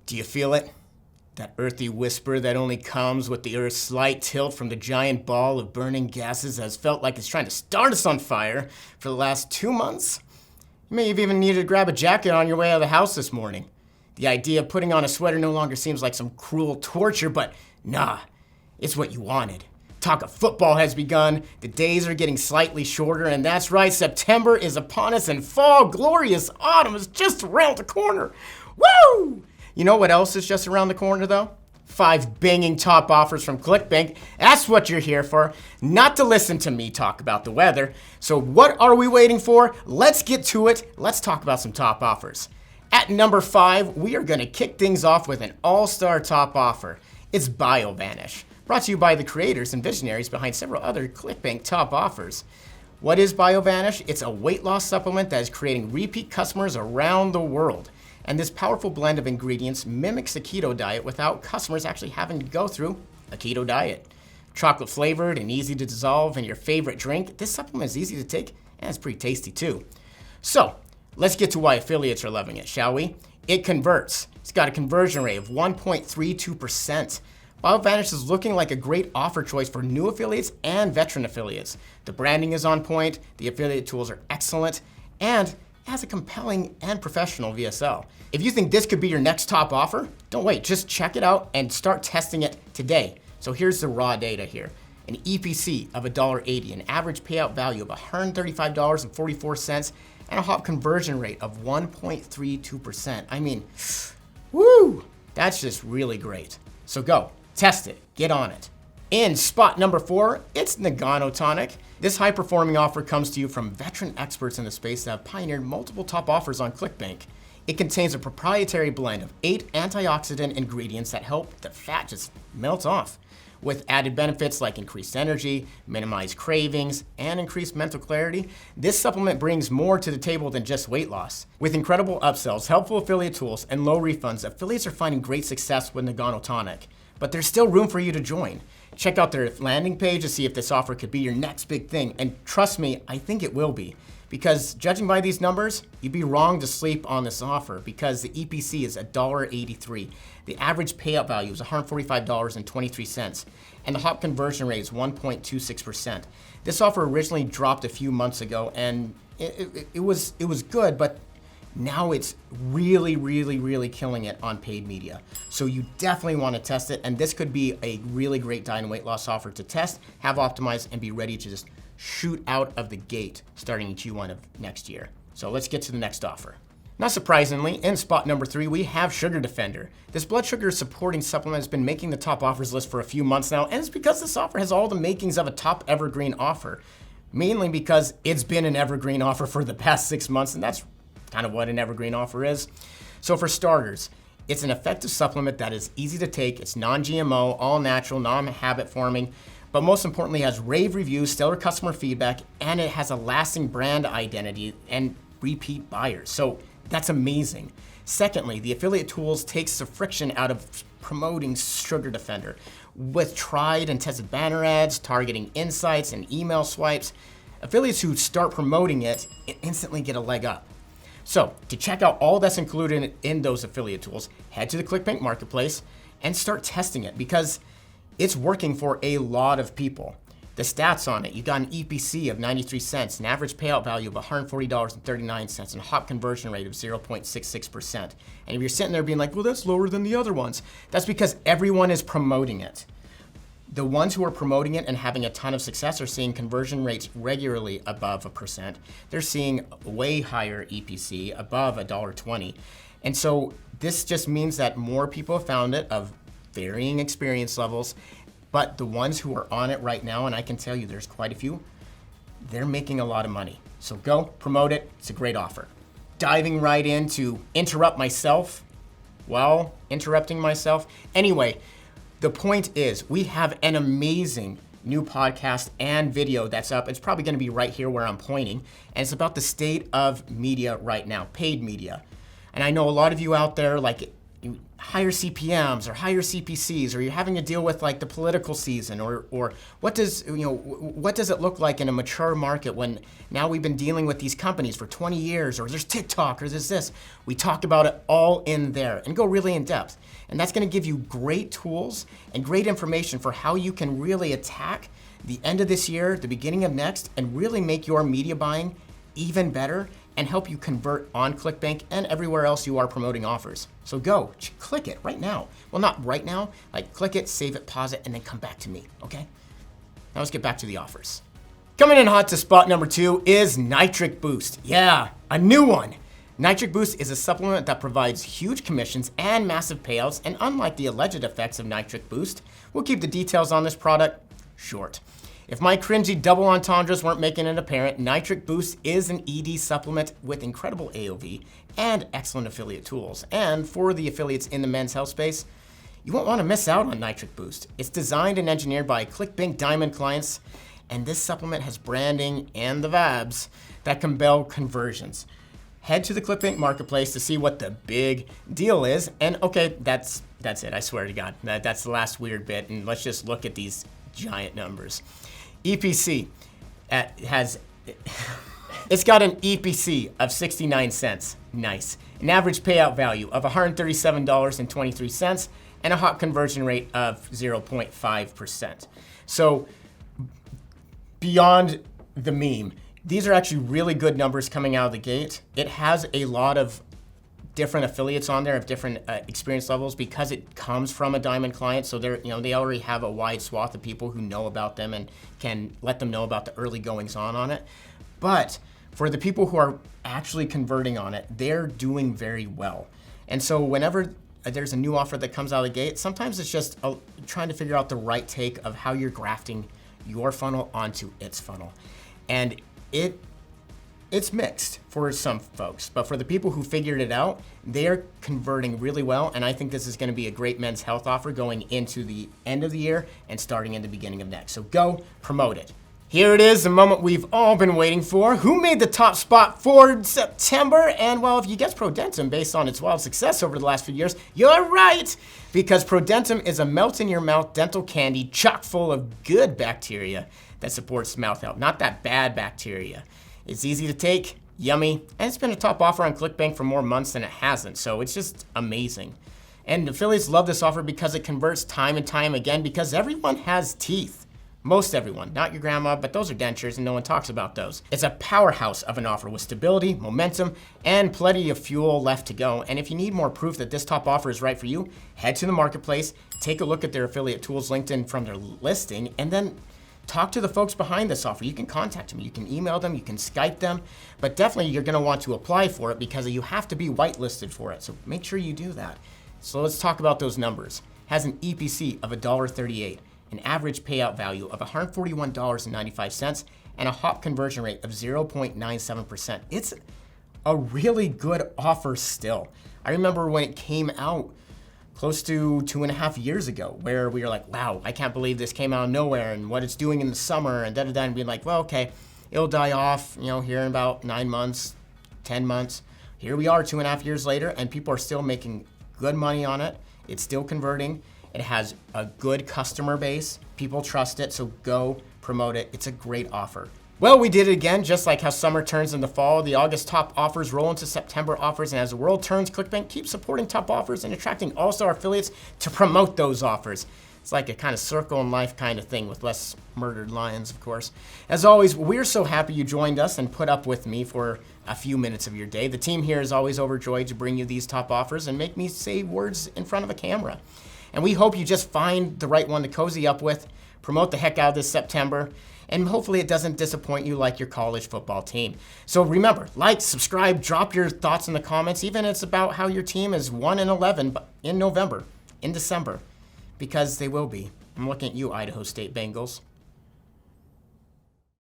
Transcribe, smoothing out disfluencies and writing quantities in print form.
Do you feel it? That earthy whisper that only comes with the Earth's slight tilt from the giant ball of burning gases has felt like it's trying to start us on fire for the last 2 months? You may have even needed to grab a jacket on your way out of the house this morning. The idea of putting on a sweater no longer seems like some cruel torture, but nah, it's what you wanted. Talk of football has begun, the days are getting slightly shorter, and that's right, September is upon us and fall, glorious autumn is just around the corner. Woo! You know what else is just around the corner though? 5 banging top offers from ClickBank. That's what you're here for, not to listen to me talk about the weather. So what are we waiting for? Let's get to it. Let's talk about some top offers. At number 5, we are gonna kick things off with an all-star top offer. It's BioVanish, brought to you by the creators and visionaries behind several other ClickBank top offers. What is BioVanish? It's a weight loss supplement that is creating repeat customers around the world. And this powerful blend of ingredients mimics a keto diet without customers actually having to go through a keto diet. Chocolate flavored and easy to dissolve in your favorite drink, this supplement is easy to take and it's pretty tasty too. So, let's get to why affiliates are loving it, shall we? It converts. It's got a conversion rate of 1.32%. BioVanish is looking like a great offer choice for new affiliates and veteran affiliates. The branding is on point, the affiliate tools are excellent, and has a compelling and professional VSL. If you think this could be your next top offer, don't wait, just check it out and start testing it today. So here's the raw data here. An EPC of $1.80, an average payout value of $135.44, and a hop conversion rate of 1.32%. I mean, woo, that's just really great. So go, test it, get on it. In spot number 4, it's Nagano Tonic. This high-performing offer comes to you from veteran experts in the space that have pioneered multiple top offers on ClickBank. It contains a proprietary blend of 8 antioxidant ingredients that help the fat just melt off, with added benefits like increased energy, minimized cravings, and increased mental clarity. This supplement brings more to the table than just weight loss. With incredible upsells, helpful affiliate tools, and low refunds, affiliates are finding great success with Nagano Tonic. But there's still room for you to join. Check out their landing page to see if this offer could be your next big thing. And trust me, I think it will be. Because judging by these numbers, you'd be wrong to sleep on this offer because the EPC is $1.83. The average payout value is $145.23. And the hop conversion rate is 1.26%. This offer originally dropped a few months ago and it was good, but now it's really killing it on paid media. So you definitely want to test it, and this could be a really great diet and weight loss offer to test, have optimized, and be ready to just shoot out of the gate starting in Q1 of next year. So let's get to the next offer. Not surprisingly, in spot number 3, we have Sugar Defender. This blood sugar supporting supplement has been making the top offers list for a few months now, and it's because this offer has all the makings of a top evergreen offer. Mainly because it's been an evergreen offer for the past 6 months, and that's kind of what an evergreen offer is. So for starters, it's an effective supplement that is easy to take, it's non-GMO, all natural, non-habit forming, but most importantly has rave reviews, stellar customer feedback, and it has a lasting brand identity and repeat buyers. So that's amazing. Secondly, the affiliate tools takes the friction out of promoting Sugar Defender. With tried and tested banner ads, targeting insights, and email swipes, affiliates who start promoting it instantly get a leg up. So, to check out all that's included in those affiliate tools, head to the ClickBank Marketplace and start testing it because it's working for a lot of people. The stats on it, you got an EPC of 93 cents, an average payout value of $140.39, and a hop conversion rate of 0.66%. And if you're sitting there being like, well, that's lower than the other ones, that's because everyone is promoting it. The ones who are promoting it and having a ton of success are seeing conversion rates regularly above 1%. They're seeing way higher EPC, above $1.20. And so this just means that more people have found it of varying experience levels, but the ones who are on it right now, and I can tell you there's quite a few, they're making a lot of money. So go, promote it, it's a great offer. Diving right in to interrupt myself while interrupting myself. Anyway, the point is, we have an amazing new podcast and video that's up. It's probably going to be right here where I'm pointing. And it's about the state of media right now, paid media. And I know a lot of you out there, like, higher CPMs or higher CPCs, or you're having to deal with like the political season, or what does it look like in a mature market when now we've been dealing with these companies for 20 years, or there's TikTok, or there's this. We talk about it all in there and go really in depth. And that's going to give you great tools and great information for how you can really attack the end of this year, the beginning of next, and really make your media buying even better and help you convert on ClickBank and everywhere else you are promoting offers. So go, click it right now. Well, not right now, like click it, save it, pause it, and then come back to me, okay? Now let's get back to the offers. Coming in hot to spot number 2 is Nitric Boost. Yeah, a new one. Nitric Boost is a supplement that provides huge commissions and massive payouts, and unlike the alleged effects of Nitric Boost, we'll keep the details on this product short. If my cringy double entendres weren't making it apparent, Nitric Boost is an ED supplement with incredible AOV and excellent affiliate tools. And for the affiliates in the men's health space, you won't want to miss out on Nitric Boost. It's designed and engineered by ClickBank Diamond clients, and this supplement has branding and the vibes that compel conversions. Head to the ClickBank marketplace to see what the big deal is. And okay, that's it. I swear to God, that's the last weird bit. And let's just look at these giant numbers. EPC it's got an EPC of 69 cents. Nice. An average payout value of $137.23 and a hot conversion rate of 0.5%. So beyond the meme, these are actually really good numbers coming out of the gate. It has a lot of different affiliates on there of different experience levels because it comes from a Diamond client. So they already have a wide swath of people who know about them and can let them know about the early goings on it. But for the people who are actually converting on it, they're doing very well. And so whenever there's a new offer that comes out of the gate, sometimes it's just trying to figure out the right take of how you're grafting your funnel onto its funnel. And it's mixed for some folks, but for the people who figured it out, they're converting really well, and I think this is going to be a great men's health offer going into the end of the year and starting in the beginning of next. So go promote it. Here it is, the moment we've all been waiting for. Who made the top spot for September? And well, if you guess Prodentum based on its wild success over the last few years, you're right, because Prodentum is a melt-in-your-mouth dental candy chock full of good bacteria that supports mouth health, not that bad bacteria. It's easy to take, yummy, and it's been a top offer on ClickBank for more months than it hasn't, so it's just amazing. And affiliates love this offer because it converts time and time again because everyone has teeth. Most everyone, not your grandma, but those are dentures and no one talks about those. It's a powerhouse of an offer with stability, momentum, and plenty of fuel left to go. And if you need more proof that this top offer is right for you, head to the marketplace, take a look at their affiliate tools linked in from their listing, and then talk to the folks behind this offer. You can contact them, you can email them, you can Skype them, but definitely you're gonna want to apply for it because you have to be whitelisted for it. So make sure you do that. So let's talk about those numbers. Has an EPC of $1.38, an average payout value of $141.95, and a hot conversion rate of 0.97%. It's a really good offer still. I remember when it came out close to 2.5 years ago, where we were like, wow, I can't believe this came out of nowhere and what it's doing in the summer and da-da-da, and being like, well, okay, it'll die off, here in about 9 months, 10 months. Here we are 2.5 years later, and people are still making good money on it. It's still converting. It has a good customer base. People trust it, so go promote it. It's a great offer. Well, we did it again, just like how summer turns into fall. The August top offers roll into September offers, and as the world turns, ClickBank keeps supporting top offers and attracting all-star affiliates to promote those offers. It's like a kind of circle in life kind of thing with less murdered lions, of course. As always, we're so happy you joined us and put up with me for a few minutes of your day. The team here is always overjoyed to bring you these top offers and make me say words in front of a camera. And we hope you just find the right one to cozy up with, promote the heck out of this September, and hopefully it doesn't disappoint you like your college football team. So remember, like, subscribe, drop your thoughts in the comments, even if it's about how your team is 1-11 in November, in December, because they will be. I'm looking at you, Idaho State Bengals.